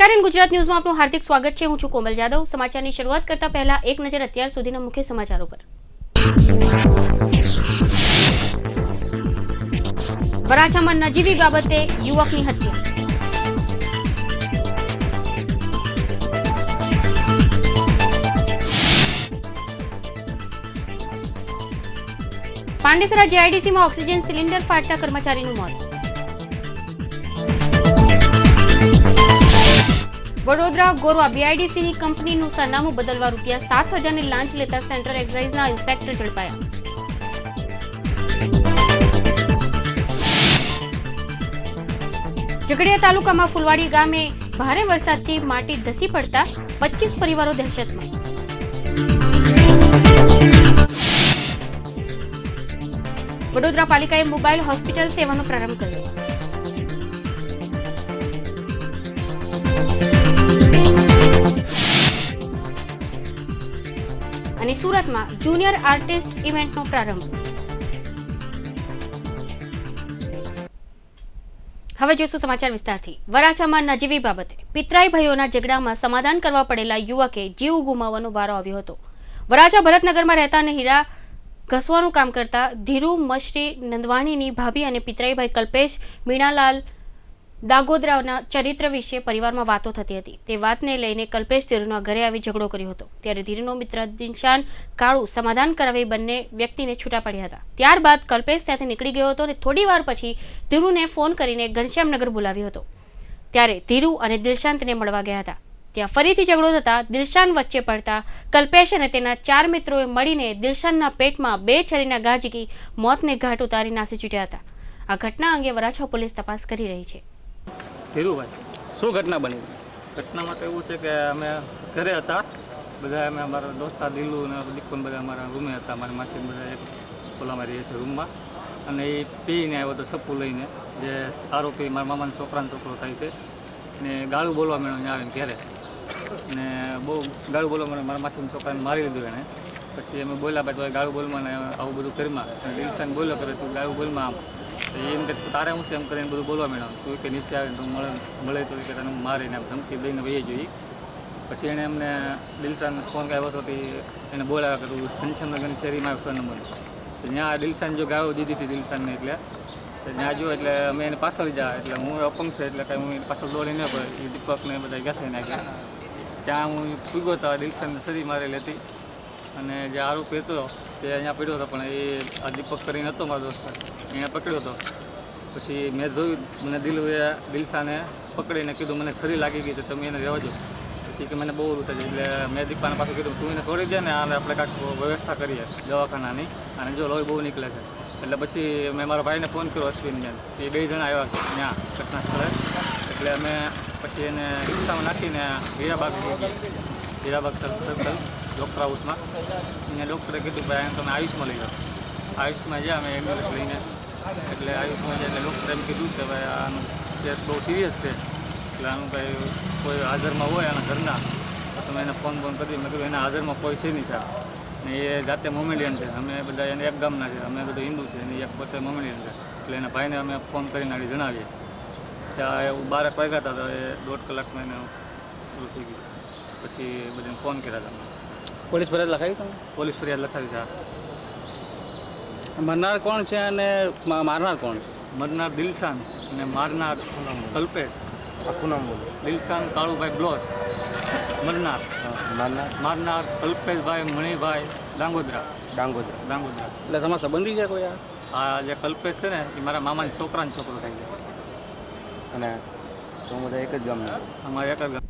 નમસ્કાર એન ગુજરાત ન્યૂઝમાં આપનું હાર્દિક સ્વાગત છે। હું છું કોમલ જાદવ। સમાચારની શરૂઆત કરતા પહેલા એક નજર અત્યાર સુધીના મુખ્ય સમાચારો પર। વરાછામાં નજીવી બાબતે યુવકની હત્યા। પાંડેસરા જીઆઈડીસીમાં ઓક્સિજન સિલિન્ડર ફાટતા કર્મચારીનું મોત। વડોદરા ગોરવા બીઆઈડીસીની કંપનીનું સરનામું બદલવા ₹7,000ની લાંચ લેતા સેન્ટ્રલ એક્સાઇઝના ઇન્સ્પેક્ટર ઝડપાયા। ઝઘડિયા તાલુકામાં ફુલવાડી ગામે ભારે વરસાદથી માટી ધસી પડતા 25 પરિવારો દહેશતમાં। વડોદરા પાલિકાએ મોબાઈલ હોસ્પિટલ સેવાનો પ્રારંભ કર્યો। અને સુરતમાં જુનિયર આર્ટિસ્ટ ઇવેન્ટનો પ્રારંભ। હવે જોઈશું સમાચાર વિસ્તારથી। વરાછામાં નજીવી બાબતે પિતરાઈ ભાઈઓના ઝઘડામાં સમાધાન કરવા પડેલા યુવકે જીવ ગુમાવવાનો વારો આવ્યો હતો। વરાછા ભરતનગરમાં રહેતા અને હીરા ઘસવાનું કામ કરતા ધીરુ મશ્રી નંદવાણીની ભાભી અને પિતરાઈભાઈ કલ્પેશ મીણાલાલ દાગોદરાના ચરિત્ર વિશે પરિવારમાં વાતો થતી હતી। તે વાતને લઈને કલ્પેશ ધીરુના ઘરે આવી ઝઘડો કર્યો હતો। ત્યારે ધીરુનો મિત્ર દિલશાન કાળુ સમાધાન કરાવી બંને વ્યક્તિને છૂટા પડ્યા હતા। ત્યારબાદ કલ્પેશ ત્યાંથી નીકળી ગયો હતો અને થોડી વાર પછી ધીરુને ફોન કરીને ઘનશ્યામનગર બોલાવ્યો હતો। ત્યારે ધીરુ અને દિલશાન તેને મળવા ગયા હતા। ત્યાં ફરીથી ઝઘડો થતા દિલશાન વચ્ચે પડતા કલ્પેશ અને તેના 4 મિત્રોએ મળીને દિલશાનના પેટમાં 2 છરીના ઘા ઝીકી મોતને ઘાટ ઉતારી નાસી છૂટ્યા હતા। આ ઘટના અંગે વરાછા પોલીસ તપાસ કરી રહી છે। ધીરુભાઈ, શું ઘટના બની? ઘટનામાં તો એવું છે કે અમે ઘરે હતા બધા, અમે અમારા દોસ્તા દિલુ અને દીપકોન બધા અમારા રૂમે હતા। મારી માસી બધા એક ખોલામાં રહીએ છે રૂમમાં, અને એ પીને આવ્યો હતો સપ્પુ લઈને, જે આરોપી મારા મામાના છોકરાનો છોકરો થાય છે, ને ગાળું બોલવા માંડ્યો અહીંયા આવીને ઘરે, ને બહુ ગાળું બોલવા માંડ્યો। મારા માસીના છોકરાને મારી લીધું એણે। પછી અમે બોલ્યા ભાઈ તો ગાળું બોલમાં ને આવું બધું કરીમાં, અને દિલશાન બોલ્યો કરે તું ગાળું બોલમાં આમ, એમ કે તારે હું છે એમ કરીને બધું બોલવા માંડ્યો। તું કે નીચે આવે તો મળે તો કે તને મારીને આમ ધમકી દઈને વહી જોઈએ। પછી એણે અમને દિલશાનને ફોન આવ્યો હતો કે એને બોલાવ્યા કે તું ઘનશ્યામનગરની શેરીમાં આવ્યો 100 નંબર, તો ત્યાં દિલશાન જો ગાળો દીધી હતી દિલશાનને, એટલે ત્યાં જો એટલે અમે એને પાછળ જા, એટલે હું અપંગ છે એટલે કાંઈ હું એને પાછળ દોડી ન પડે, એ દીપકને બધા ગયા નાખ્યા। ત્યાં હું પૂગ્યો હતો, દિલશાનને શરીર મારેલી હતી, અને જે આરોપી હતો તે અહીંયા પડ્યો હતો, પણ એ આ દીપક કરીને હતો મારો દોસ્ત, એને પકડ્યો હતો। પછી મેં જોયું, મને દિલશાને પકડીને કીધું મને છરી લાગી ગઈ છે તમે એને રહેવા દો। પછી કે મને બહુ રૂતા છે, એટલે મેં દીપાને પાછું કીધું તું એને છોડી દે ને, આને આપણે કાંઈક વ્યવસ્થા કરીએ દવાખાનાની, અને જો લોહી બહુ નીકળે છે। એટલે પછી મેં મારા ભાઈને ફોન કર્યો અશ્વિનને, એ 2 જણા આવ્યા છે ત્યાં ઘટના સ્થળે। એટલે અમે પછી એને રિક્ષામાં નાખીને હીરાબાગ સર્કલ ડૉક્ટર હાઉસમાં, અહીંયા ડૉક્ટરે કીધું ભાઈ એને તમે આયુષમાં લઈ જાઓ। આયુષમાં જ્યાં અમે એમ્બ્યુલન્સ લઈને, એટલે આયુષમાં જાય એટલે ડૉક્ટરે એમ કીધું કે ભાઈ આનું કેસ બહુ સિરિયસ છે, એટલે આનું કંઈ કોઈ હાજરમાં હોય આના ઘરના તો તમે એને ફોન કરી દીધું। મેં કીધું એના હાજરમાં કોઈ છે નહીં સાહેબ, ને એ જાતે મોમેડિયન છે, અમે બધા એને એક ગામના છે, અમે બધું હિન્દુ છે, અને એક પોતે મોમેડિયન છે, એટલે એના ભાઈને અમે ફોન કરીને આગળ જણાવીએ। ત્યાં એવું 12 વાગ્યા હતા, તો એ 1.5 કલાકમાં એને પૂરું થઈ ગયું। પછી બધાને ફોન કર્યા હતા। પોલીસ ફરિયાદ લખાવી તમે? પોલીસ ફરિયાદ લખાવી છે। મરનાર કોણ છે અને મારનાર કોણ છે? મરનાર દિલશાન અને મારનાર કલ્પેશ। આખું નામ બોલો। દિલશાન કાળુભાઈ બ્લોસ, મારનાર કલ્પેશભાઈ મણિભાઈ દાંગોદરા। એટલે તમારા સંબંધી છે કોઈ? આ જે કલ્પેશ છે ને એ મારા મામાના છોકરાનો છોકરો થાય છે, અને તો બધા એક જ ગામના? અમારે એક જ ગામ।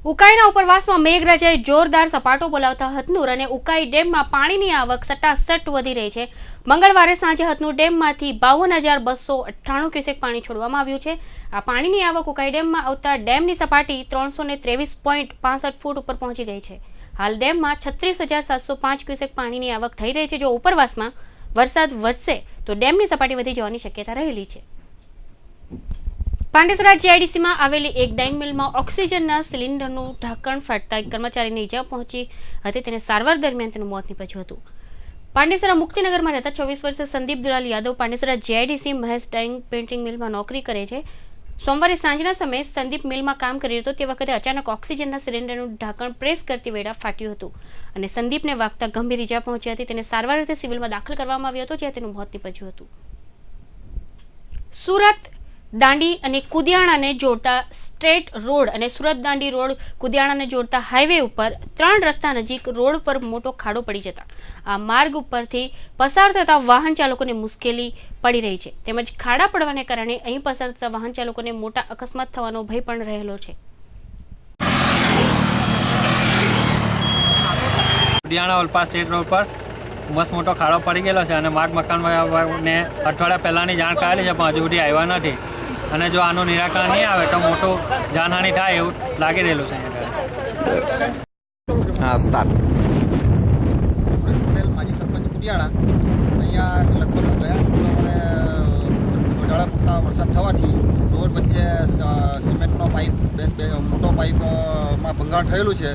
ઉકાઈના ઉપરવાસમાં મેઘરાજાએ જોરદાર સપાટો બોલાવતા હથનુર અને ઉકાઈ ડેમમાં પાણીની આવક સટાસટ વધી રહી છે। મંગળવારે સાંજે હથનુર ડેમમાંથી 52,298 ક્યુસેક પાણી છોડવામાં આવ્યું છે। આ પાણીની આવક ઉકાઈ ડેમમાં આવતા ડેમની સપાટી 323.65 ફૂટ ઉપર પહોંચી ગઈ છે। હાલ ડેમમાં 36,705 ક્યુસેક પાણીની આવક થઈ રહી છે। જો ઉપરવાસમાં વરસાદ વધશે તો ડેમની સપાટી વધી જવાની શક્યતા રહેલી છે। પાંડેસરા જીઆઈડીસીમાં આવેલી એક ડાઇંગ મિલમાં ઓક્સિજનના સિલિન્ડરનું ઢાંકણ ફાટતા એક કર્મચારીને ઈજા પહોંચી હતી, તેને સારવાર દરમિયાન તેનું મોત નીપજ્યું હતું। પાંડેસરા મુક્તિનગરમાં રહેતા 24 વર્ષીય Sandeep Dulal Yadav Pandesara GIDC Mahesh dyeing painting મિલમાં નોકરી કરે છે। સોમવારે સાંજના સમયે સંદીપ મિલમાં કામ કરી રહ્યો હતો તે વખતે અચાનક ઓક્સિજનના સિલિન્ડરનું ઢાંકણ પ્રેસ કરતી વેળા ફાટ્યું હતું અને સંદીપને વાગતા ગંભીર ઈજા પહોંચી હતી. તેને સારવાર અર્થે સિવિલમાં દાખલ કરવામાં આવ્યો હતો, જ્યાં તેનું મોત નીપજ્યું હતું. સુરત દાંડી અને કુદિયાણાને જોડતા સ્ટ્રેટ રોડ અને સુરત દાંડી રોડ કુદિયાણાને જોડતા હાઈવે ઉપર 3 રસ્તા નજીક રોડ પર મોટો ખાડો પડી જતા આ માર્ગ ઉપરથી પસાર થતા વાહન ચાલકોને મુશ્કેલી પડી રહી છે. તેમજ ખાડા પડવાને કારણે અહીં પસાર થતા વાહન ચાલકોને મોટા અકસ્માત થવાનો ભય પણ રહેલો છે. કુદિયાણા ઓલપાડ સ્ટેટ રોડ પર મસ્ત મોટો ખાડો પડી ગયેલો છે અને માર્ગ મકાનને અઠવાડિયા પહેલાંની જાણ કરેલી છે, પણ હજુ સુધી આવ્યા નથી. અને જો આનું નિરાકરણ નહીં આવે તો મોટું જાનહાનિ થાય એવું લાગી રહેલું છે. માજી સરપંચ કુદિયાણા અહીંયા લગભગ ગયા શુક્રવારે વધારે પૂરતા વરસાદ થવાથી રોડ વચ્ચે સિમેન્ટનો પાઇપ મોટો પાઇપમાં ભંગાણ થયેલું છે.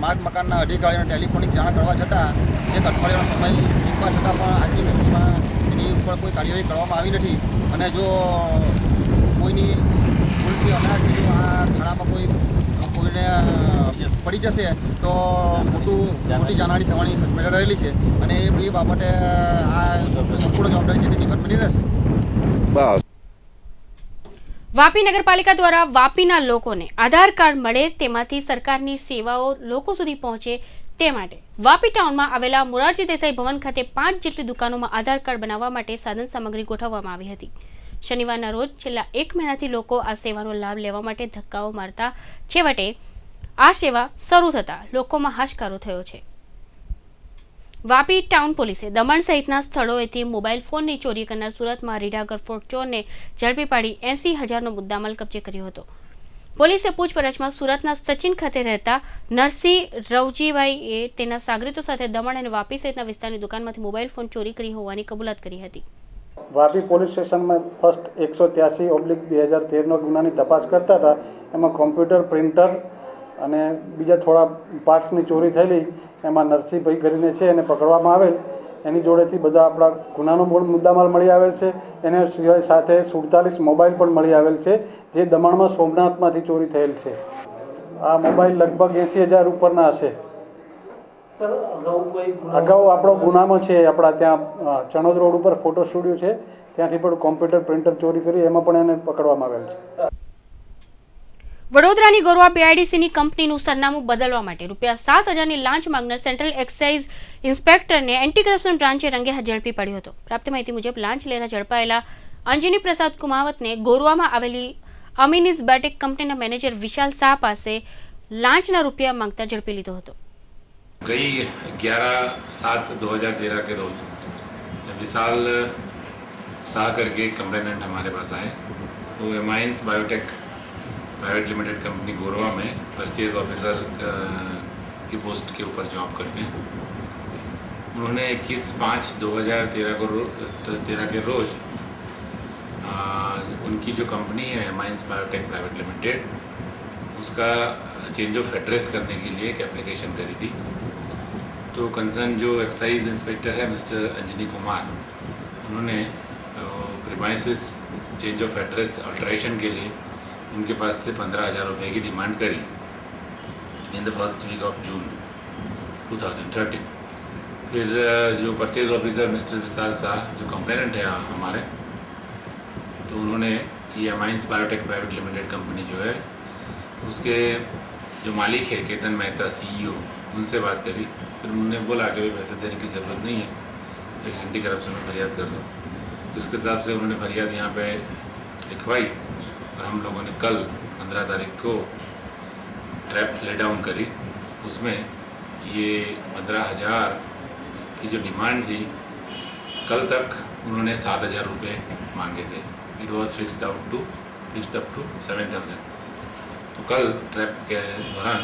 માર્ગ મકાનના અધિકારીઓને ટેલિફોનિક જાણ કરવા છતાં એક અઠવાડિયાનો સમય વીતવા છતાં પણ આજની સુધીમાં એની ઉપર કોઈ કાર્યવાહી કરવામાં આવી નથી. અને જો કોઈની ભૂલથી અનાજથી જો આ ખાડામાં કોઈને પડી જશે તો મોટી જાનહાનિ થવાની શક્યતા રહેલી છે અને એ બાબતે આ સંપૂર્ણ જવાબદારી છે તેની કંપની રહેશે. વાપી નગરપાલિકા દ્વારા વાપીના લોકોને આધાર કાર્ડ મળે તેમાંથી સરકારની સેવાઓ લોકો સુધી પહોંચે તે માટે વાપી ટાઉનમાં આવેલા મોરારજી દેસાઈ ભવન ખાતે 5 જેટલી દુકાનોમાં આધાર કાર્ડ બનાવવા માટે સાધન સામગ્રી ગોઠવવામાં આવી હતી. શનિવારના રોજ છેલ્લા 1 મહિનાથી લોકો આ સેવાનો લાભ લેવા માટે ધક્કાઓ મારતા છેવટે આ સેવા શરૂ થતા લોકોમાં હાશકારો થયો છે. વાપી ટાઉન પોલીસે દમણ સહિતના સ્થળોએથી મોબાઈલ ફોનની ચોરી કરનાર સુરતમાં રીઢા ગરફોડ ચોરને ઝડપી પાડી 80,000નો મુદ્દામાલ કબજે કર્યો હતો. પોલીસે પૂછપરછમાં સુરતના સચિન ખાતે રહેતા નરસિંહ રવજીભાઈએ તેના સાગરીતો સાથે દમણ અને વાપી સહિતના વિસ્તારની દુકાનમાંથી મોબાઈલ ફોન ચોરી કરી હોવાની કબૂલાત કરી હતી. વાપી પોલીસ સ્ટેશનમાં ફર્સ્ટ 183/2013નો ગુનાની તપાસ કરતા હતા. એમાં કોમ્પ્યુટર, પ્રિન્ટર અને બીજા થોડા પાર્ટ્સની ચોરી થયેલી. એમાં નરસિંહભાઈ કરીને છે એને પકડવામાં આવેલ. એની જોડેથી બધા આપણા ગુનાનો મુદ્દામાલ મળી આવેલ છે. એને સિવાય સાથે 47 મોબાઈલ પણ મળી આવેલ છે, જે દમણમાં સોમનાથમાંથી ચોરી થયેલ છે. આ મોબાઈલ લગભગ 80,000 ઉપરના હશે. અગાઉ આપણો ગુનામાં છે આપણા ત્યાં ચણોદ રોડ ઉપર ફોટો સ્ટુડિયો છે, ત્યાંથી પણ કોમ્પ્યુટર, પ્રિન્ટર ચોરી કરી, એમાં પણ એને પકડવામાં આવેલ છે. વડોદરાની ગોરવા પીઆઈડીસીની કંપનીનું સરનામું બદલવા માટે ₹7,000ની લાંચ માંગનાર સેન્ટ્રલ એક્સાઇઝ ઇન્સ્પેક્ટરને એન્ટી કરપ્શન બ્રાન્ચે રંગે હાથ ઝડપી પડ્યો હતો. પ્રાપ્ત માહિતી મુજબ લાંચ લેતા ઝડપાયેલા અંજની પ્રસાદ કુમાવતને ગોરવામાં આવેલી અમીનીઝ બેટેક કંપનીના મેનેજર વિશાલ શાહ પાસે લાંચના રૂપિયા માંગતા ઝડપી લીધો હતો. गई 11/7/2013 के रोज विशाल शाह करके एक कंप्लेनेंट हमारे पास आए. वो amines biotech private limited company Gorwa में परचेज ऑफिसर की पोस्ट के ऊपर जॉब करते हैं. उन्होंने 21/5/2013 के रोज उनकी जो कंपनी है एमाइंस बायोटेक प्राइवेट लिमिटेड, उसका चेंज ऑफ एड्रेस करने के लिए एक एप्लीकेशन करी थी. तो कंसर्न जो एक्साइज इंस्पेक्टर है मिस्टर अंजनी कुमार, उन्होंने premises change of address alteration के लिए उनके पास से 15,000 रुपये की डिमांड करी in the first week of June 2013. फिर जो purchase officer mister Vishal Shah जो कंप्लेनेंट है हमारे, तो उन्होंने ये एमाइंस बायोटेक प्राइवेट लिमिटेड कंपनी जो है उसके जो मालिक है केतन मेहता CEO, उनसे बात करी. फिर उन्होंने बोला कि भाई पैसे देने की ज़रूरत नहीं है, एक एंटी करप्शन में फरियाद कर दो. इसके हिसाब से उन्होंने फरियाद यहाँ पे लिखवाई और हम लोगों ने कल 15 तारीख को ट्रैप ले डाउन करी. उसमें ये 15,000 की जो डिमांड थी, कल तक उन्होंने 7,000 रुपये मांगे थे. It was fixed up to 7,000. तो कल ट्रैप के दौरान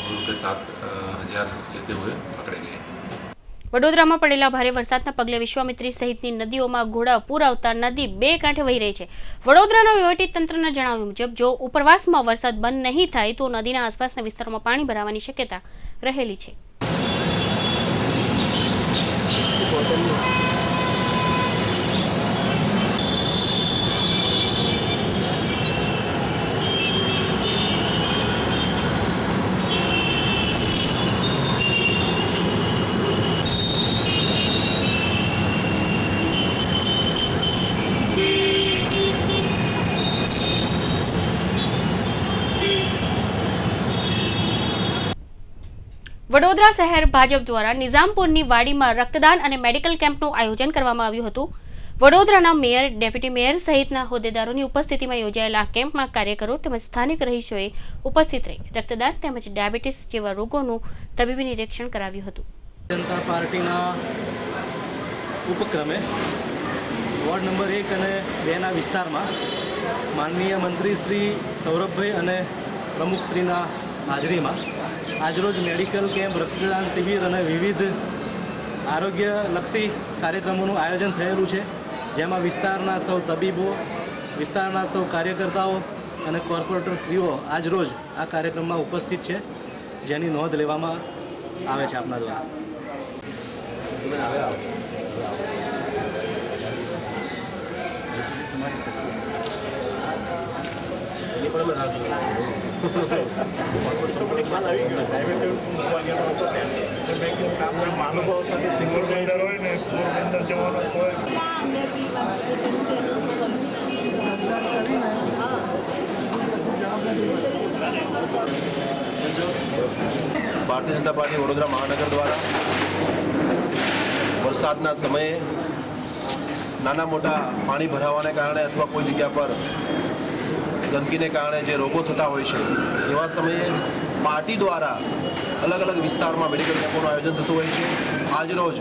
वो ₹7,000 लेते हुए पकड़े गए. વડોદરામાં પડેલા ભારે વરસાદના પગલે વિશ્વામિત્રી સહિતની નદીઓમાં ઘોડા પૂર આવતા નદી 2 કાંઠે વહી રહી છે. વડોદરાના વહીવટીતંત્રના જણાવ્યા મુજબ જો ઉપરવાસમાં વરસાદ બંધ નહીં થાય તો નદીના આસપાસના વિસ્તારોમાં પાણી ભરાવાની શક્યતા રહેલી છે. વડોદરા શહેર ભાજપ દ્વારા નિઝામપુરની વાડીમાં રક્તદાન અને મેડિકલ કેમ્પનું આયોજન કરવામાં આવ્યું હતું. વડોદરાના મેયર, ડેપ્યુટી મેયર સહિતના હોદ્દેદારોની ઉપસ્થિતિમાં યોજાયેલા આ કેમ્પમાં કાર્યકરો તેમજ સ્થાનિક રહીશોએ ઉપસ્થિત રહી રક્તદાન તેમજ ડાયાબિટીસ જેવા રોગોનું તબીબી નિરીક્ષણ કરાવ્યું હતું. જનતા પાર્ટીના ઉપક્રમે વોર્ડ નંબર 1 અને 2ના વિસ્તારમાં માનનીય મંત્રી શ્રી સૌરભભાઈ અને પ્રમુખશ્રીના હાજરીમાં આજરોજ મેડિકલ કેમ્પ, રક્તદાન શિબિર અને વિવિધ આરોગ્યલક્ષી કાર્યક્રમોનું આયોજન થયેલું છે, જેમાં વિસ્તારના સૌ તબીબો, વિસ્તારના સૌ કાર્યકર્તાઓ અને કોર્પોરેટરશ્રીઓ આજરોજ આ કાર્યક્રમમાં ઉપસ્થિત છે, જેની નોંધ લેવામાં આવે છે આપના દ્વારા. ભારતીય જનતા પાર્ટી વડોદરા મહાનગર દ્વારા વરસાદના સમયે નાના મોટા પાણી ભરાવાને કારણે અથવા કોઈ જગ્યા પર ગંદકીને કારણે જે રોગો થતા હોય છે, એવા સમયે પાર્ટી દ્વારા અલગ અલગ વિસ્તારમાં મેડિકલ કેમ્પોનું આયોજન થતું હોય છે. આજરોજ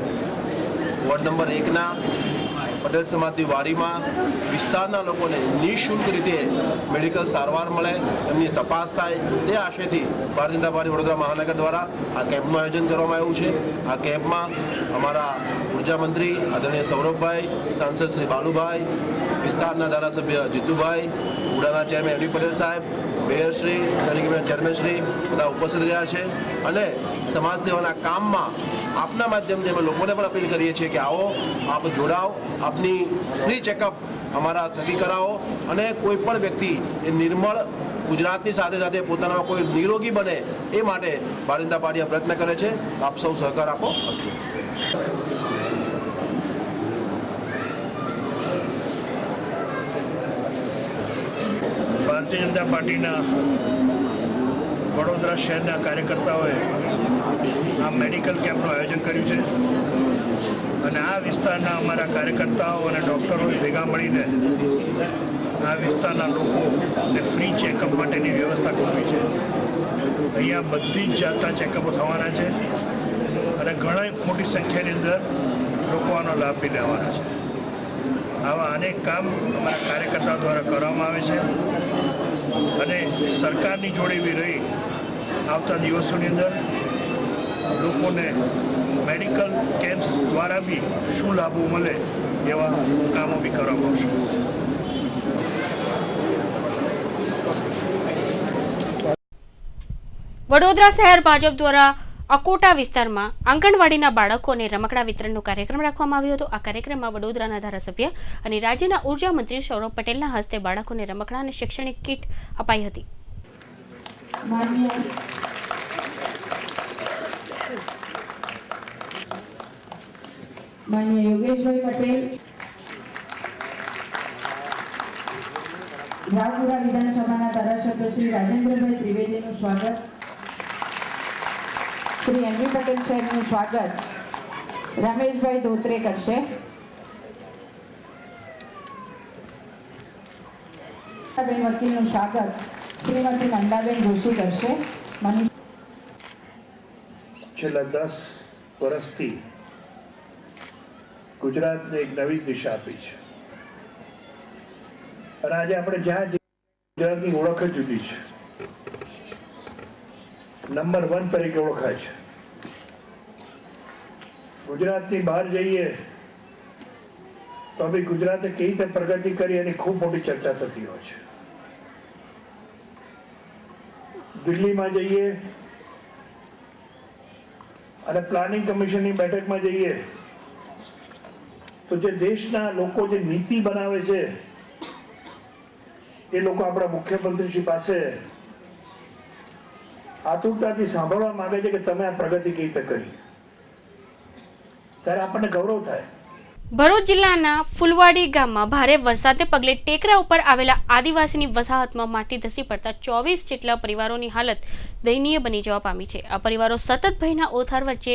વોર્ડ નંબર 1ના પટેલ સમાજની વાડીમાં વિસ્તારના લોકોને નિઃશુલ્ક રીતે મેડિકલ સારવાર મળે, એમની તપાસ થાય, તે આશયથી ભારતીય જનતા પાર્ટી વડોદરા મહાનગર દ્વારા આ કેમ્પનું આયોજન કરવામાં આવ્યું છે. આ કેમ્પમાં અમારા ઉર્જા મંત્રી આદરણીય સૌરભભાઈ, સાંસદ શ્રી બાલુભાઈ, વિસ્તારના ધારાસભ્ય જીતુભાઈ, ઉડાના ચેરમેન એમડી પટેલ સાહેબ, મેયરશ્રી, ચેરમેનશ્રી બધા ઉપસ્થિત રહ્યા છે. અને સમાજ સેવાના કામમાં આપના માધ્યમથી અમે લોકોને પણ અપીલ કરીએ છીએ કે આવો, આપ જોડાઓ, આપની ફ્રી ચેકઅપ અમારા થકી કરાવો અને કોઈ પણ વ્યક્તિ એ નિર્મળ ગુજરાતની સાથે સાથે પોતાના કોઈ નિરોગી બને એ માટે ભારતીય જનતા પાર્ટી પ્રયત્ન કરે છે. આપ સૌ સહકાર આપો. અસ્તુ. ભારતીય જનતા પાર્ટીના વડોદરા શહેરના કાર્યકર્તાઓએ આ મેડિકલ કેમ્પનું આયોજન કર્યું છે અને આ વિસ્તારના અમારા કાર્યકર્તાઓ અને ડૉક્ટરોએ ભેગા મળીને આ વિસ્તારના લોકોને ફ્રી ચેકઅપ માટેની વ્યવસ્થા કરવી છે. અહીંયા બધી જ જાતના ચેકઅપો થવાના છે અને ઘણી મોટી સંખ્યાની અંદર લોકો આનો લાભ બી લેવાના છે. આવા અનેક કામ અમારા કાર્યકર્તાઓ દ્વારા કરવામાં આવે છે અને સરકારની જોડે બી રહી આવતા દિવસોની અંદર લોકોને મેડિકલ કેમ્પ્સ દ્વારા બી શું લાભો મળે એવા કામો બી કરવામાં આવશે. વડોદરા શહેર ભાજપ દ્વારા અકોટા વિસ્તારમાં આંગણવાડીના બાળકોને રમકડા વિતરણનો કાર્યક્રમ રાખવામાં આવ્યો હતો. આ કાર્યક્રમમાં વડોદરાના ધારાસભ્ય અને રાજ્યના ઉર્જા મંત્રી સૌરભ પટેલના હસ્તે બાળકોને રમકડા અને શૈક્ષણિક કીટ અપાઈ હતી. માનનીય યોગેશભાઈ પટેલ, રાવપુરા વિધાનસભાના ધારાસભ્ય શ્રી રાજેન્દ્રભાઈ ત્રિવેદીનું સ્વાગત, શ્રી એમવી પટેલ સાહેબનું સ્વાગત રમેશભાઈ ધોત્રે કરશે. વકીલનું સ્વાગત શ્રીમતી નંદાબેન જોશી કરશે. છેલ્લા 10 વર્ષથી ગુજરાતને એક નવી દિશા આપી છે અને આજે આપણે જ્યાં ગુજરાતની ઓળખ જ જુદી છે. નંબર 1 તરીકે ઓળખાય છે. ગુજરાતની બહાર જઈએ તો બી ગુજરાતે કેવી રીતે પ્રગતિ કરી એની ખૂબ મોટી ચર્ચા થતી હોય છે. દિલ્હીમાં જઈએ અને પ્લાનિંગ કમિશનની બેઠકમાં જઈએ તો જે દેશના લોકો જે નીતિ બનાવે છે એ લોકો આપણા મુખ્યમંત્રીશ્રી પાસે આતુરતાથી સાંભળવા માંગે છે કે તમે આ પ્રગતિ કેવી રીતે કરી, ત્યારે આપણને ગૌરવ થાય. ભરૂચ જિલ્લાના ફુલવાડી ગામમાં ભારે વરસાદને પગલે ટેકરા ઉપર આવેલા આદિવાસીની વસાહતમાં માટી ધસી પડતા 24 જેટલા પરિવારોની હાલત દયનીય બની જવા પામી છે. આ પરિવારો સતત ભયના ઓથાર વચ્ચે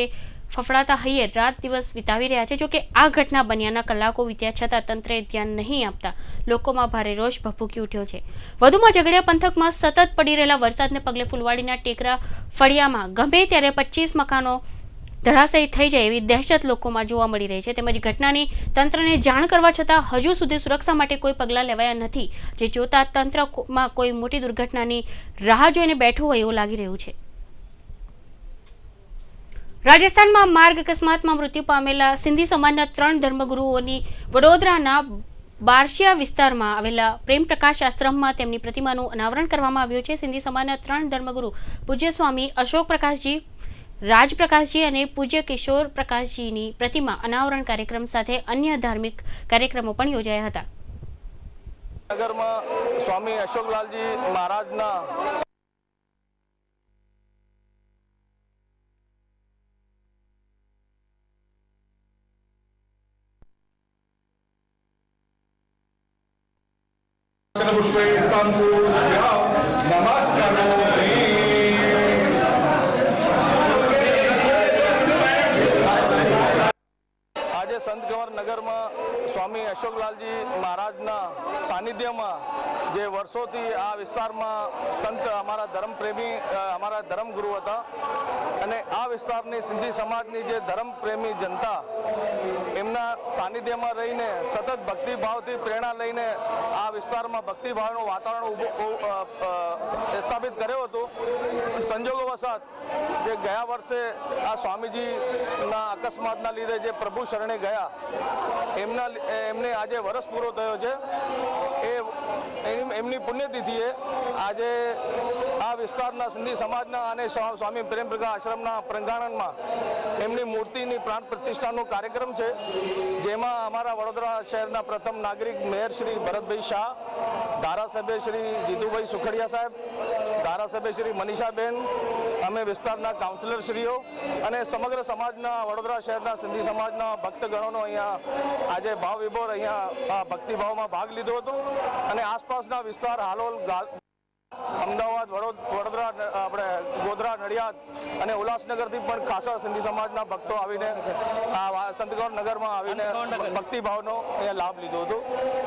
ફફડાતા હૈયે રાત દિવસ વિતાવી રહ્યા છે. જોકે આ ઘટના બન્યાના કલાકો વીત્યા છતાં તંત્રએ ધ્યાન નહીં આપતા લોકોમાં ભારે રોષ ભભૂકી ઉઠ્યો છે. વધુમાં ઝઘડિયા પંથકમાં સતત પડી રહેલા વરસાદને પગલે ફુલવાડીના ટેકરા ફળિયામાં ગમે ત્યારે 25 મકાનો ધરાશયી થઈ જાય એવી દહેશત લોકોમાં જોવા મળી રહી છે. તેમજ ઘટનાની તંત્રને જાણ કરવા છતાં હજુ સુધી સુરક્ષા માટે કોઈ પગલાં લેવાયા નથી, જે જોતા તંત્રમાં કોઈ મોટી દુર્ઘટનાની રાહ જોઈને બેઠું હોય એવું લાગી રહ્યું છે. રાજસ્થાનમાં માર્ગ અકસ્માતમાં મૃત્યુ પામેલા સિંધી સમાજના 3 ધર્મગુરુઓની વડોદરાના બારશિયા વિસ્તારમાં આવેલા પ્રેમ પ્રકાશ આશ્રમમાં તેમની પ્રતિમાનું અનાવરણ કરવામાં આવ્યું છે. સિંધી સમાજના 3 ધર્મગુરુ પૂજ્ય સ્વામી અશોક પ્રકાશજી, રાજપ્રકાશજી અને પૂજ્ય કિશોર પ્રકાશજીની પ્રતિમા અનાવરણ કાર્યક્રમ સાથે અન્ય ધાર્મિક કાર્યક્રમો પણ યોજાયા હતા. નગરમાં સ્વામી અશોકલાલજી મહારાજના આજે સંતકંવર નગરમાં સ્વામી અશોકલાલજી મહારાજના સાનિધ્યમાં જે વર્ષોથી આ વિસ્તારમાં સંત અમારા ધર્મપ્રેમી અમારા ધર્મગુરુ હતા અને આ વિસ્તારની સિંધી સમાજની જે ધર્મપ્રેમી જનતા એમના સાનિધ્યમાં રહીને સતત ભક્તિભાવથી પ્રેરણા લઈને આ વિસ્તારમાં ભક્તિભાવનું વાતાવરણ સ્થાપિત કર્યો હતો. સંજોગોવશાત જે ગયા વર્ષે આ સ્વામીજીના અકસ્માતના લીધે જે પ્રભુ શરણે ગયા એમને આજે વર્ષ પૂરો થયો છે. એમની પુણ્યતિથિએ આજે આ વિસ્તારના સિંધી સમાજના અને સ્વામી પ્રેમ પ્રકાશ આશ્રમના પ્રાંગણમાં એમની મૂર્તિની પ્રાણ પ્રતિષ્ઠાનો કાર્યક્રમ છે, જેમાં અમારા વડોદરા શહેરના પ્રથમ નાગરિક મેયર શ્રી ભરતભાઈ શાહ, ધારાસભ્ય શ્રી જીતુભાઈ સુખડિયા સાહેબ, ધારાસભ્ય શ્રી મનીષાબેન, અમે વિસ્તારના કાઉન્સિલરશ્રીઓ અને સમગ્ર સમાજના વડોદરા શહેરના સિંધી સમાજના ભક્તગણોનો અહીંયા આજે ભાવ વિભોર અહીંયા ભક્તિભાવમાં ભાગ લીધો હતો અને આસપાસના વિસ્તાર હાલોલ, અમદાવાદ, વડોદરા, આપણે ગોધરા, નડિયાદ અને ઉલ્લાસનગરથી પણ ખાસા સિંધી સમાજના ભક્તો આવીને આ સંતકંવર નગરમાં આવીને ભક્તિભાવનો અહીંયા લાભ લીધો હતો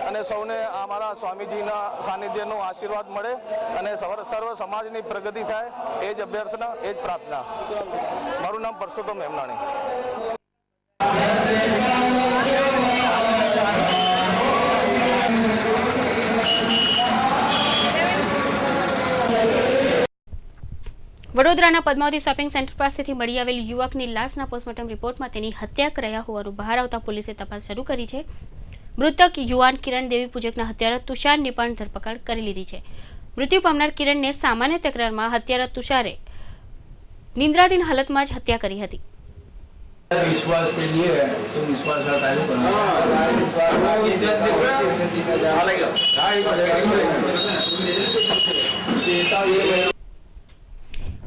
અને સૌને અમારા સ્વામીજીના સાનિધ્યનો આશીર્વાદ મળે અને સર્વ સમાજની પ્રગતિ થાય એ જ અભ્યર્થના, એ જ પ્રાર્થના. મારું નામ પરસોત્તમ હેમનાણી. વડોદરાના પદ્માવતી શોપિંગ સેન્ટર પાસેથી મળી આવેલ યુવકની લાશના પોસ્ટમોર્ટમ રિપોર્ટમાં તેની હત્યા કરાયા હોવાનું બહાર આવતા પોલીસે તપાસ શરૂ કરી છે. મૃતક યુવાન કિરણ દેવી પૂજકના હત્યારા તુષારની પણ ધરપકડ કરી લીધી છે. મૃત્યુ પામનાર કિરણને સામાન્ય તકરારમાં હત્યારા તુષારે નિંદ્રાધીન હાલતમાં જ હત્યા કરી હતી. विश्वास के लिए है तो विश्वास का कार्य करना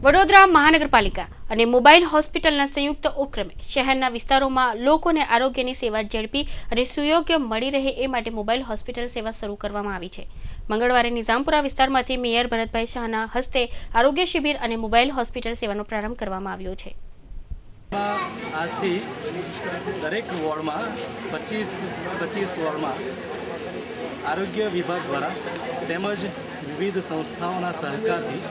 વડોદરા મહાનગરપાલિકા અને મોબાઈલ હોસ્પિટલના સંયુક્ત ઉપક્રમે શહેરના વિસ્તારોમાં લોકોને આરોગ્યની સેવા ઝડપી અને સુયોગ્ય મળી રહે એ માટે મોબાઈલ હોસ્પિટલ સેવા શરૂ કરવામાં આવી છે. મંગળવારે નિઝામપુરા વિસ્તારમાંથી મેયર ભરતભાઈ શાહના હસ્તે આરોગ્ય શિબિર અને મોબાઈલ હોસ્પિટલ સેવાનો પ્રારંભ કરવામાં આવ્યો છે. આજથી દરેક વોર્ડમાં 25 વોર્ડમાં આરોગ્ય વિભાગ દ્વારા તેમજ વિવિધ સંસ્થાઓના સહકારથી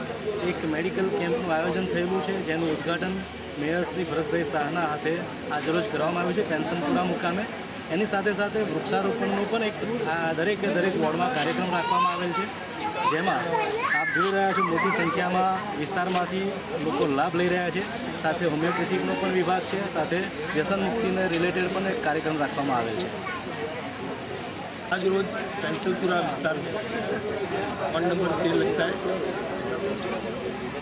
એક મેડિકલ કેમ્પનું આયોજન થયેલું છે, જેનું ઉદ્ઘાટન મેયર શ્રી ભરતભાઈ શાહના હાથે આજરોજ કરવામાં આવ્યું છે પેન્શનપુરા મુકામે. એની સાથે સાથે વૃક્ષારોપણનો પણ એક દરેક વોર્ડમાં કાર્યક્રમ રાખવામાં આવેલ છે, જેમાં આપ જોઈ રહ્યા છો મોટી સંખ્યામાં વિસ્તારમાંથી લોકો લાભ લઈ રહ્યા છે. સાથે હોમિયોપેથિકનો પણ વિભાગ છે, સાથે વ્યસન મુક્તિને રિલેટેડ પણ એક કાર્યક્રમ રાખવામાં આવેલ છે. आज रोज पेंसिलपुरा विस्तार में 1 नंबर 3 लगता है.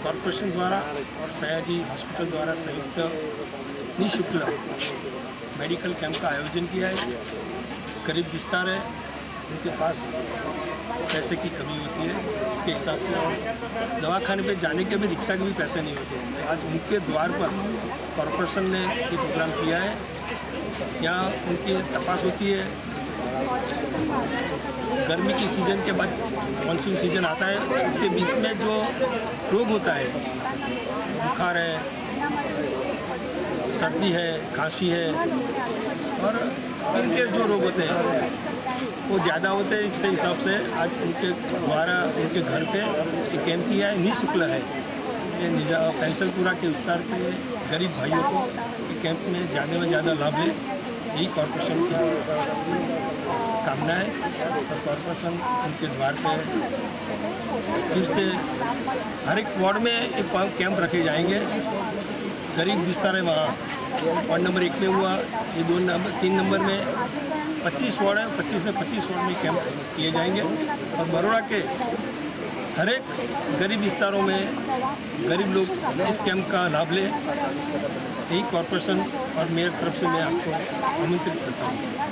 कॉरपोरेशन द्वारा और सयाजी हॉस्पिटल द्वारा संयुक्त निःशुल्क मेडिकल कैंप का आयोजन किया है. गरीब विस्तार है, उनके पास पैसे की कमी होती है, इसके हिसाब से और दवाखाने पे जाने के भी रिक्शा के भी पैसे नहीं होते. आज उनके द्वार पर कॉरपोरेशन ने ये प्रोग्राम किया है यहाँ उनकी तपास होती है। गर्मी की सीज़न के बाद मानसून सीज़न आता है, उसके बीच में जो रोग होता है, बुखार है, सर्दी है, खांसी है और स्किन के जो रोग होते हैं वो ज़्यादा होते हैं। इससे हिसाब से आज उनके द्वारा उनके घर पे एक कैंप किया है, निःशुल्क है। ये पेंसलपुरा के विस्तार के गरीब भाइयों को कैंप में ज़्यादा लाभ ले, यही कॉरपोरेशन की कामना है। और कॉरपोरेशन उनके द्वार पे फिर से हर एक वार्ड में एक कैंप रखे जाएंगे। गरीब विस्तार है वहाँ वार्ड नंबर 1 में हुआ, ये 3 नंबर में 25 वार्ड है, 25 से 25 वार्ड में कैंप किए जाएंगे। और बड़ौदा के हर एक गरीब विस्तारों में गरीब लोग इस कैंप का लाभ लें, यही कॉरपोरेशन और मेयर तरफ से मैं आपको आमंत्रित करता हूँ।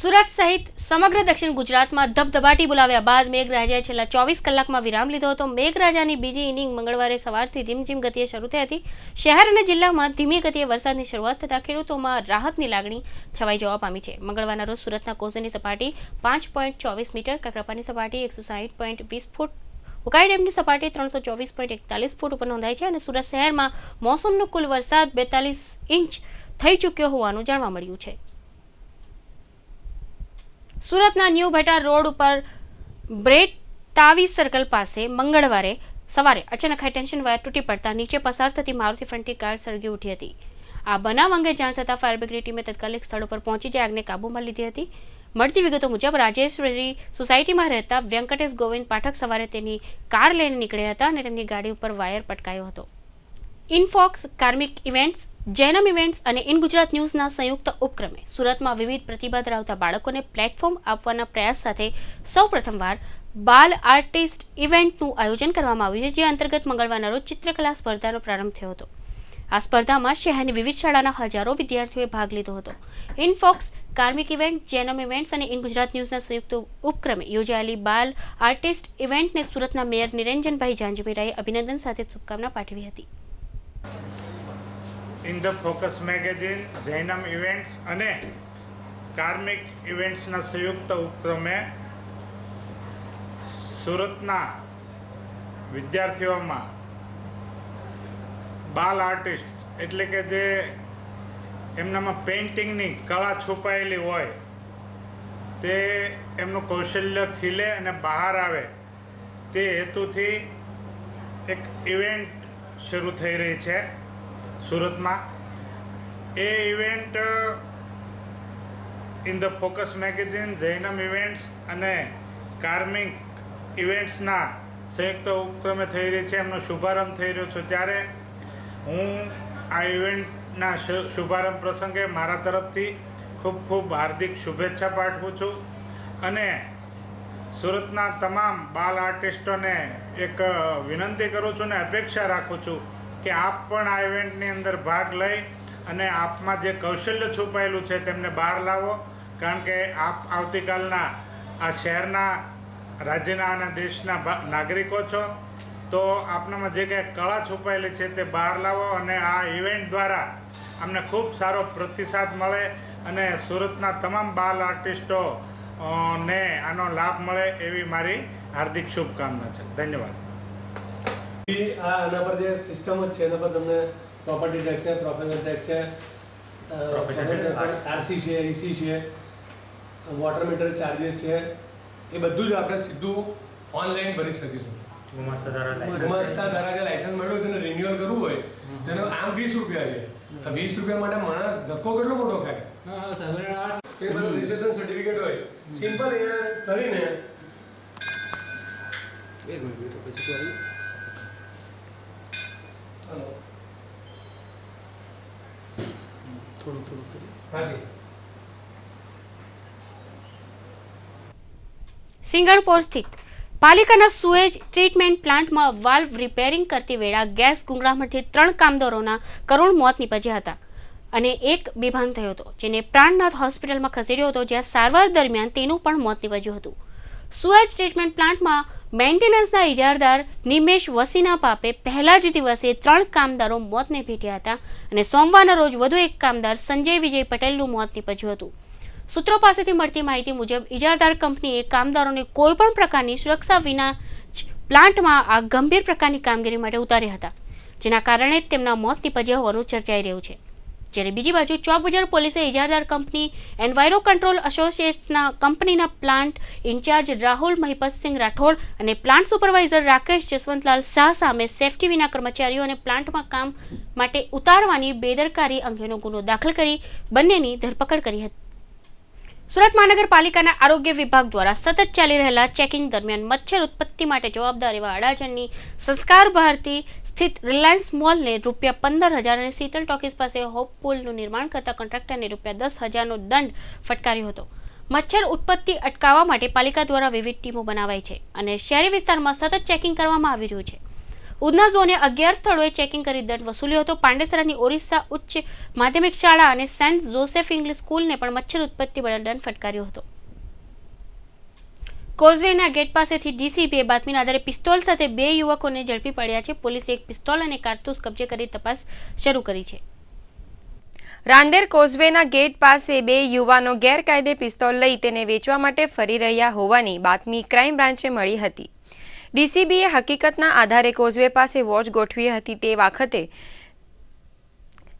સુરત સહિત સમગ્ર દક્ષિણ ગુજરાતમાં ધબધબાટી બોલાવ્યા બાદ મેઘરાજાએ છેલ્લા 24 કલાકમાં વિરામ લીધો હતો। મેઘરાજાની બીજી ઇનિંગ મંગળવારે સવારથી રીમઝીમ ગતિએ શરૂ થઈ હતી। શહેર અને જિલ્લામાં ધીમી ગતિએ વરસાદની શરૂઆત થતાં ખેડૂતોમાં રાહતની લાગણી છવાઈ જવા પામી છે। મંગળવારના રોજ સુરતના કોઝની સપાટી 5.24 મીટર, કાકરાપાની સપાટી 160.20 ફૂટ, ઉકાઈ ડેમની સપાટી 324.41 ફૂટ ઉપર નોંધાઈ છે અને સુરત શહેરમાં મોસમનો કુલ વરસાદ 42 ઇંચ થઈ ચૂક્યો હોવાનું જાણવા મળ્યું છે। સુરતના ન્યૂ ભેટા રોડ ઉપર બ્રેડ તાવી સર્કલ પાસે મંગળવારે સવારે અચાનક હાઈ ટેન્શન વાયર તૂટી પડતા નીચે પસાર થતી મારુતિ ફ્રન્ટી કાર સળગી ઉઠી હતી। આ બનાવ અંગે જાણ થતાં ફાયર બ્રિગેડની ટીમે તાત્કાલિક સ્થળ પર પહોંચી જઈ આગને કાબૂમાં લીધી હતી। મળતી વિગતો મુજબ રાજેશ્વરી સોસાયટીમાં રહેતા વેંકટેશ ગોવિંદ પાઠક સવારે તેની કાર લઈને નીકળ્યા હતા અને તેમની ગાડી ઉપર વાયર પટકાયો હતો। ઇનફોક્સ, કાર્મિક ઇવેન્ટ્સ, જૈનમ ઇવેન્ટ્સ અને ઇન ગુજરાત ન્યૂઝના સંયુક્ત ઉપક્રમે સુરતમાં વિવિધ પ્રતિભા ધરાવતા બાળકોને પ્લેટફોર્મ આપવાના પ્રયાસ સાથે સૌ પ્રથમવાર બાલ આર્ટિસ્ટ ઇવેન્ટનું આયોજન કરવામાં આવ્યું છે, જે અંતર્ગત મંગળવારના રોજ ચિત્રકલા સ્પર્ધાનો પ્રારંભ થયો હતો। આ સ્પર્ધામાં શહેરની વિવિધ શાળાના હજારો વિદ્યાર્થીઓએ ભાગ લીધો હતો। ઇનફોક્સ, કાર્મિક ઇવેન્ટ, જૈનમ ઇવેન્ટ્સ અને ઇન ગુજરાત ન્યૂઝના સંયુક્ત ઉપક્રમે યોજાયેલી બાલ આર્ટિસ્ટ ઇવેન્ટને સુરતના મેયર નિરંજનભાઈ ઝાંઝમેરાએ અભિનંદન સાથે શુભકામના પાઠવી હતી। In the focus magazine, Jainam events અને કાર્મિક ઇવેન્ટ્સના સંયુક્ત ઉપક્રમે સુરતના વિદ્યાર્થીઓમાં બાલ આર્ટિસ્ટ એટલે કે જે એમનામાં પેઇન્ટિંગની કળા છુપાયેલી હોય તે એમનું કૌશલ્ય ખીલે અને બહાર આવે તે હેતુથી એક ઇવેન્ટ શરૂ થઈ રહી છે સુરતમાં। A event in the focus magazine, Jainam events અને કાર્મિક ઇવેન્ટ્સના સંયુક્ત ઉપક્રમે થઈ રહી છે। એમનો શુભારંભ થઈ રહ્યો છે ત્યારે હું આ ઇવેન્ટના શુભારંભ પ્રસંગે મારા તરફથી ખૂબ ખૂબ હાર્દિક શુભેચ્છા પાઠવું છું અને સુરતના તમામ બાલ આર્ટિસ્ટોને એક વિનંતી કરું છું ને અપેક્ષા રાખું છું કે આપ પણ આ ઇવેન્ટની અંદર ભાગ લઈ અને આપમાં જે કૌશલ્ય છુપાયેલું છે તેમને બહાર લાવો, કારણ કે આપ આવતીકાલના આ શહેરના, રાજ્યના અને દેશના નાગરિકો છો, તો આપનામાં જે કંઈ કળા છુપાયેલી છે તે બહાર લાવો અને આ ઇવેન્ટ દ્વારા અમને ખૂબ સારો પ્રતિસાદ મળે અને સુરતના તમામ બાલ આર્ટિસ્ટો ને આનો લાભ મળે એવી મારી હાર્દિક શુભકામના છે। ધન્યવાદ। આના પર જે સિસ્ટમ જ છે એના પર તમને પ્રોપર્ટી ટેક્સ છે, પ્રોફેશનલ ટેક્સ છે, આરસી છે, ઈસી છે, વોટર મીટર ચાર્જીસ છે, એ બધું જ આપણે સીધું ઓનલાઈન ભરી શકીશું। ગુમાસ્તા ધારા જે લાયસન્સ મળ્યું તેને રિન્યુઅલ કરવું હોય તેનો આમ 20 રૂપિયા છે। 20 રૂપિયા માટે માણસ ધક્કો કેટલો મોટો ખાય? એ બધું રજિસ્ટ્રેશન સર્ટિફિકેટ હોય, સિમ્પલ અહીંયા કરીને એક મિનિટ પછી સિંગણપોર સ્થિત પાલિકાના સુએજ ટ્રીટમેન્ટ પ્લાન્ટમાં વાલ્વ રિપેરિંગ કરતી વેળા ગેસ ગુંગળામણથી 3 કામદારોના કરુણ મોત નીપજ્યા હતા અને એક બેભાન થયો હતો, જેને પ્રાણનાથ હોસ્પિટલમાં ખસેડ્યો હતો, જ્યાં સારવાર દરમિયાન તેનું પણ મોત નીપજ્યું હતું। સુએજ ટ્રીટમેન્ટ પ્લાન્ટમાં મેન્ટેનન્સના ઇજારદાર નિમેશ વસીના પાપે પહેલા જ દિવસે 3 કામદારો મોતને ભેટ્યા હતા અને સોમવારના રોજ વધુ એક કામદાર સંજય વિજય પટેલનું મોત નીપજ્યું હતું. સૂત્રો પાસેથી મળતી માહિતી મુજબ ઇજારદાર કંપનીએ કામદારોને કોઈપણ પ્રકારની સુરક્ષા વિના જ પ્લાન્ટમાં આ ગંભીર પ્રકારની કામગીરી માટે ઉતાર્યા હતા, જેના કારણે જ તેમના મોત નીપજ્યા હોવાનું ચર્ચાઈ રહ્યું છે. જ્યારે બીજી બાજુ ચોક બજાર પોલીસે ઇજારદાર કંપની એન્વાયરો કંટ્રોલ એસોસિએટ્સના કંપનીના પ્લાન્ટ ઇન્ચાર્જ રાહુલ મહિપતસિંહ રાઠોડ અને પ્લાન્ટ સુપરવાઇઝર રાકેશ જસવંતલાલ શાહ સામે સેફટી વિના કર્મચારીઓને પ્લાન્ટમાં કામ માટે ઉતારવાની બેદરકારી અંગેનો ગુનો દાખલ કરી બંનેની ધરપકડ કરી હતી. સુરત મહાનગરપાલિકાના આરોગ્ય વિભાગ દ્વારા સતત ચાલી રહેલા ચેકિંગ દરમિયાન મચ્છર ઉત્પત્તિ માટે જવાબદાર એવા અડાજણની સંસ્કાર ભારતી સ્થિત રિલાયન્સ મોલને ₹15,000 અને શીતલ ટોકીઝ પાસે હોપ પુલનું નિર્માણ કરતા કોન્ટ્રાક્ટરને ₹10,000નો દંડ ફટકાર્યો હતો. મચ્છર ઉત્પત્તિ અટકાવવા માટે પાલિકા દ્વારા વિવિધ ટીમો બનાવાઈ છે અને શહેરી વિસ્તારમાં સતત ચેકિંગ કરવામાં આવી રહ્યું છે. ઉધના ઝોને 11 સ્થળોએ ચેકિંગ કરી દંડ વસૂલ્યો હતો. પાંડેસરાની ઓરિસ્સા ઉચ્ચ માધ્યમિક શાળા અને સેન્ટ જોસેફ ઇંગ્લિશ સ્કૂલને પણ મચ્છર ઉત્પત્તિ બદલ દંડ ફટકાર્યો હતો. કોઝવેના ગેટ પાસેથી ડીસીબીએ બાતમીના આધારે પિસ્તોલ સાથે 2 યુવકોને ઝડપી પાડ્યા છે. પોલીસે એક પિસ્તોલ અને કારતૂસ કબજે કરી તપાસ શરૂ કરી છે. રાંદેર કોઝવેના ગેટ પાસે 2 યુવાનો ગેરકાયદે પિસ્તોલ લઈ તેને વેચવા માટે ફરી રહ્યા હોવાની બાતમી ક્રાઇમ બ્રાન્ચે મળી હતી. ડીસીબીએ હકીકતના આધારે કોઝવે પાસે વોચ ગોઠવી હતી.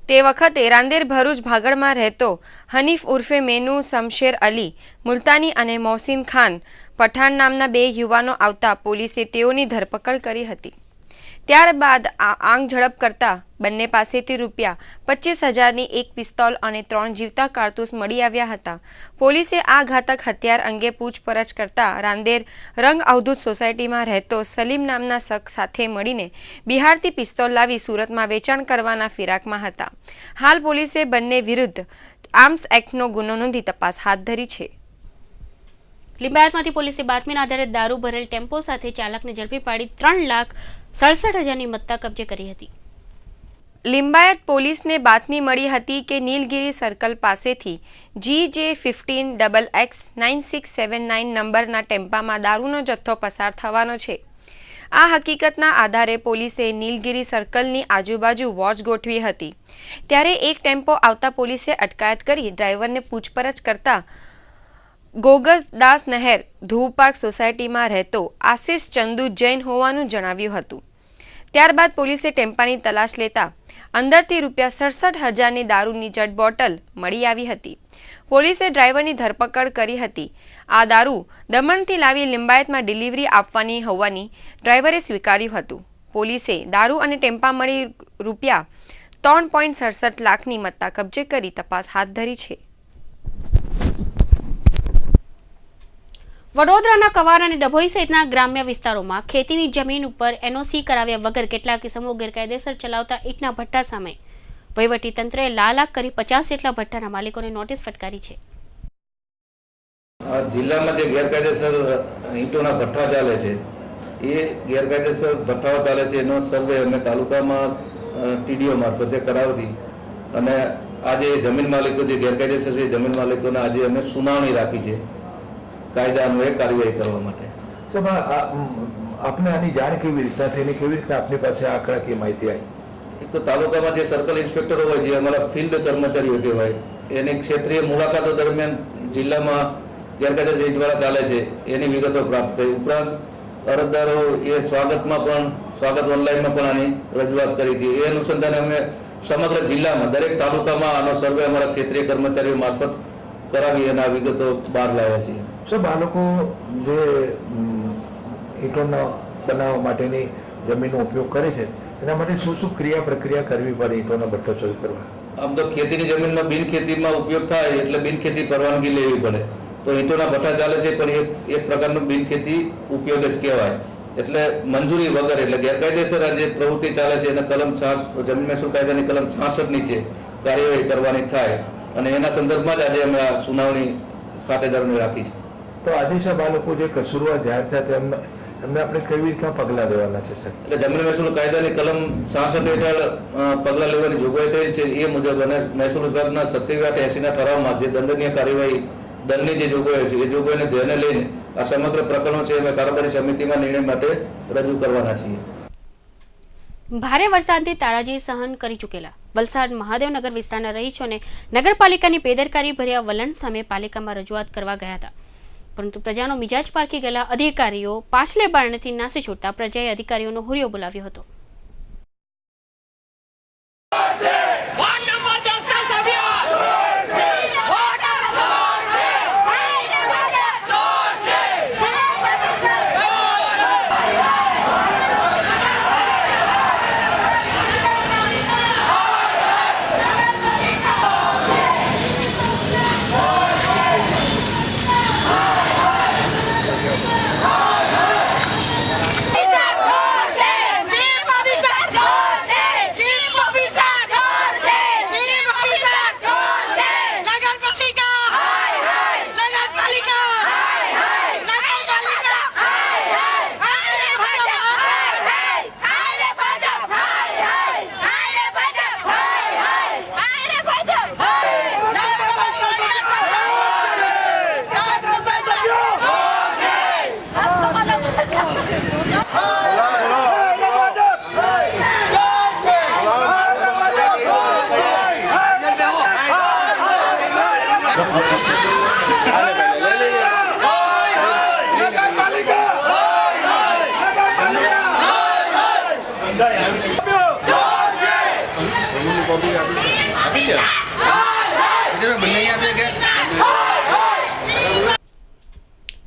તે વખતે રાંદેર ભરૂચ ભાગળમાં રહેતો હનીફ ઉર્ફે મેનુ શમશેર અલી મુલતાની અને મોહસિન ખાન પઠાણ નામના 2 યુવાનો આવતા પોલીસે તેઓની ધરપકડ કરી હતી. ત્યારબાદ આંગ ઝડપ કરતા બંને પાસેથી ₹25,000ની એક પિસ્તોલ અને 3 જીવતા કારતૂસ મળી આવ્યા હતા. પોલીસે આ ઘાતક હથિયાર અંગે પૂછપરછ કરતા રાંદેર રંગ અવધૂત સોસાયટીમાં રહેતો સલીમ નામના શખ્સ સાથે મળીને બિહારથી પિસ્તોલ લાવી સુરતમાં વેચાણ કરવાના ફિરાકમાં હતા. હાલ પોલીસે બંને વિરુદ્ધ આર્મ્સ એક્ટનો ગુનો નોંધી તપાસ હાથ ધરી છે. લિંબાયતમાંથી પોલીસે બાતમીના આધારે દારૂ ભરેલ ટેમ્પો સાથે ચાલકને ઝડપી પાડી 3,67,000ની મત્તા કબજે કરી હતી. લિંબાયત પોલીસને બાતમી મળી હતી કે નીલગિરી સર્કલ પાસેથી GJ15XX9679 નંબરના ટેમ્પામાં દારૂનો જથ્થો પસાર થવાનો છે. આ હકીકતના આધારે પોલીસે નીલગિરી સર્કલની આજુબાજુ વોચ ગોઠવી હતી. ત્યારે એક ટેમ્પો આવતા પોલીસે અટકાયત કરી ડ્રાઈવરને પૂછપરછ કરતા ગોગસદાસ નહેર ધ્રુવ પાર્ક સોસાયટીમાં રહેતો આશિષ ચંદુ જૈન હોવાનું જણાવ્યું હતું. ત્યારબાદ પોલીસે ટેમ્પાની તલાશ લેતા અંદરથી ₹67,000ની દારૂની જડ બોટલ મળી આવી હતી. પોલીસે ડ્રાઈવરની ધરપકડ કરી હતી. આ દારૂ દમણથી લાવી લિંબાયતમાં ડિલિવરી આપવાની હોવાની ડ્રાઈવરે સ્વીકાર્યું હતું. પોલીસે દારૂ અને ટેમ્પા મળી ₹3.67 લાખની મત્તા કબજે કરી તપાસ હાથ ધરી છે. વડોદરાના કવાર અને ડભોઈ સહિતના ગ્રામ્ય વિસ્તારોમાં ખેતીની જમીન ઉપર એનઓસી કરાવ્યા વગર કેટલાક કિસ્મો ગેરકાયદેસર ચલાવતા ઈંટના ભઠ્ઠા સામે વહીવટી તંત્રએ લાલાક કરી 50 જેટલા ભઠ્ઠાના માલિકોને નોટિસ ફટકારી છે. જિલ્લામાં જે ગેરકાયદેસર ઈંટોના ભઠ્ઠા ચાલે છે એ ગેરકાયદેસર ભઠ્ઠાઓ ચાલે છે એનો સર્વે અમે તાલુકામાં ટીડીઓ મારફતે કરાવતી અને આજે જમીન માલિકો જે ગેરકાયદેસર છે જમીન માલિકોને આજે અમે સુનાવણી રાખી છે કાયદા અન્વયે કાર્યવાહી કરવા માટે. તો આપને આની જાણ કેવી રીતના થઈને કેવી રીતના આપની પાસે આંકડાકીય માહિતી આવી? એક તો તાલુકામાં જે સર્કલ ઇન્સ્પેક્ટરો હોય જે અમારા ફિલ્ડ કર્મચારીઓ કહેવાય એની ક્ષેત્રીય મુલાકાતો દરમિયાન જિલ્લામાં ગેરકાયદેસર ઈંટવાળા ચાલે છે એની વિગતો પ્રાપ્ત થઈ. ઉપરાંત અરજદારો એ સ્વાગત ઓનલાઈનમાં પણ આની રજૂઆત કરી હતી. એ અનુસંધાને અમે સમગ્ર જિલ્લામાં દરેક તાલુકામાં આનો સર્વે અમારા ક્ષેત્રીય કર્મચારીઓ મારફત કરાવી અને આ વિગતો બહાર લાવ્યા છીએ. સાહેબ, આ લોકો જે ઈંટોના બનાવવા માટેની જમીનનો ઉપયોગ કરે છે એના માટે શું શું પ્રક્રિયા કરવી પડે ઈંટોનો ભઠ્ઠો શરૂ કરવા? આમ તો ખેતીની જમીનમાં બિનખેતીમાં ઉપયોગ થાય એટલે બિનખેતી પરવાનગી લેવી પડે. તો ઈંટોના ભઠ્ઠા ચાલે છે પણ એક પ્રકારનો બિનખેતી ઉપયોગ જ કહેવાય. એટલે મંજૂરી વગર એટલે ગેરકાયદેસર આ જે પ્રવૃત્તિ ચાલે છે એને જમીન મહેસૂલ કાયદાની કલમ 66 નીચે કાર્યવાહી કરવાની થાય અને એના સંદર્ભમાં જ આજે અમે આ સુનાવણી ખાતેદારોને રાખી છે. તો આજે સાહેબ આ લોકો જે કસૂરવાર જાહેર થયા એમને આપણે કેવી રીતના પગલાં લેવાના છે સર? એટલે જમીન મહેસૂલ કાયદાની કલમ 66 હેઠળ પગલાં લેવાની જોગવાઈ થયેલ છે. એ મુજબ અને મહેસૂલ વિભાગના 27/80ના ઠરાવમાં જે દંડનીય કાર્યવાહી દંડની જે જોગવાઈ છે એ જોગવાઈને ધ્યાને લઈને આ સમગ્ર પ્રકરણ છે અમે કારોબારી સમિતિમાં નિર્ણય માટે રજૂ કરવાના છીએ. ભારે વરસાદથી તારાજી સહન કરી ચૂકેલા વલસાડ મહાદેવનગર વિસ્તારના રહીશોને નગરપાલિકાની બેદરકારી ભર્યા વલણ સામે પાલિકામાં રજૂઆત કરવા ગયા હતા, પરંતુ પ્રજાનો મિજાજ પારખી ગયેલા અધિકારીઓ પાછલે બારણેથી નાસી છૂટતા પ્રજાએ અધિકારીઓનો હુરિયો બોલાવ્યો હતો.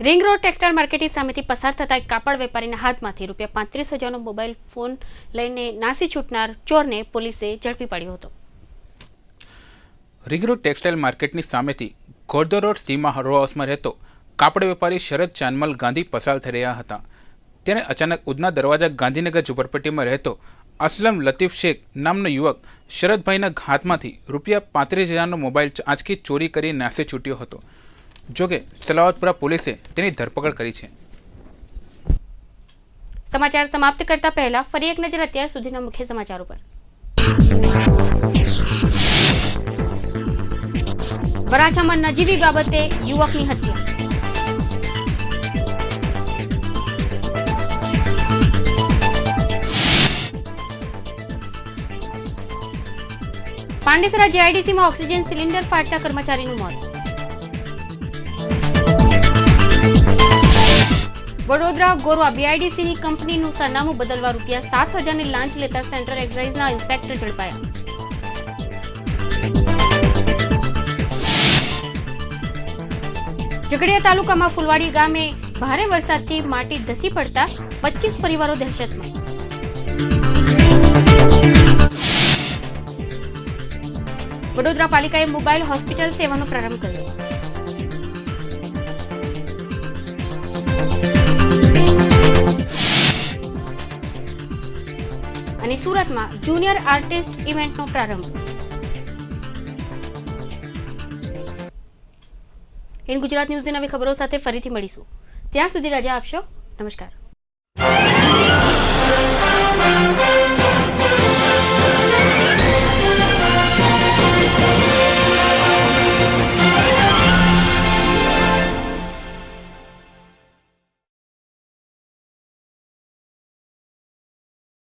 રિંગ રોડ ટેક્સટાઇલ માર્કેટિંગ સામેથી પસાર થતા એક કાપડ વેપારીના હાથમાંથી ₹35,000નો મોબાઈલ ફોન લઈને નાસી છૂટનાર ચોરને પોલીસે ઝડપી પાડ્યો હતો. રિંગ રોડ ટેક્સટાઇલ માર્કેટની સામેથી ઘોડદોર રોડ સીમા રો હાઉસમાં રહેતો કાપડ વેપારી શરદ ચાનમલ ગાંધી પસાર થઈ રહ્યા હતા. ત્યારે અચાનક ઉધના દરવાજા ગાંધીનગર ઝુંપડપટ્ટીમાં રહેતો અસલમ લતીફ શેખ નામનો યુવક શરદભાઈના હાથમાંથી ₹35,000નો મોબાઈલ આંચકી ચોરી કરી નાસી છૂટ્યો હતો. જોકે સલાવતપુરા પોલીસે તેની ધરપકડ કરી છે. સમાચાર સમાપ્ત કરતા પહેલા ફરી એક નજર અત્યાર સુધીના મુખ્ય સમાચારો પર. વરાછામાં નજીવી બાબતે યુવકની હત્યા. પાંડેસરા જીઆઈડીસીમાં ઓક્સિજન સિલિન્ડર ફાટતા કર્મચારીનું મોત. વડોદરા ગોરવા બીઆઈડીસીની કંપનીનું સરનામું બદલવા ₹7,000ની લાંચ લેતા સેન્ટ્રલ એક્સાઇઝના ઇન્સ્પેક્ટર ઝડપાયા. ઝઘડિયા તાલુકામાં ફુલવાડી ગામે ભારે વરસાદથી માટી ધસી પડતા 25 પરિવારો દહેશતમાં. વડોદરા પાલિકાએ મોબાઈલ હોસ્પિટલ સેવાનો પ્રારંભ કર્યો. અને સુરતમાં જુનિયર આર્ટિસ્ટ ઇવેન્ટનો પ્રારંભ. ઇન ગુજરાત ન્યૂઝની નવી ખબરો સાથે ફરીથી મળીશું. ત્યાં સુધી રજા આપશો. નમસ્કાર.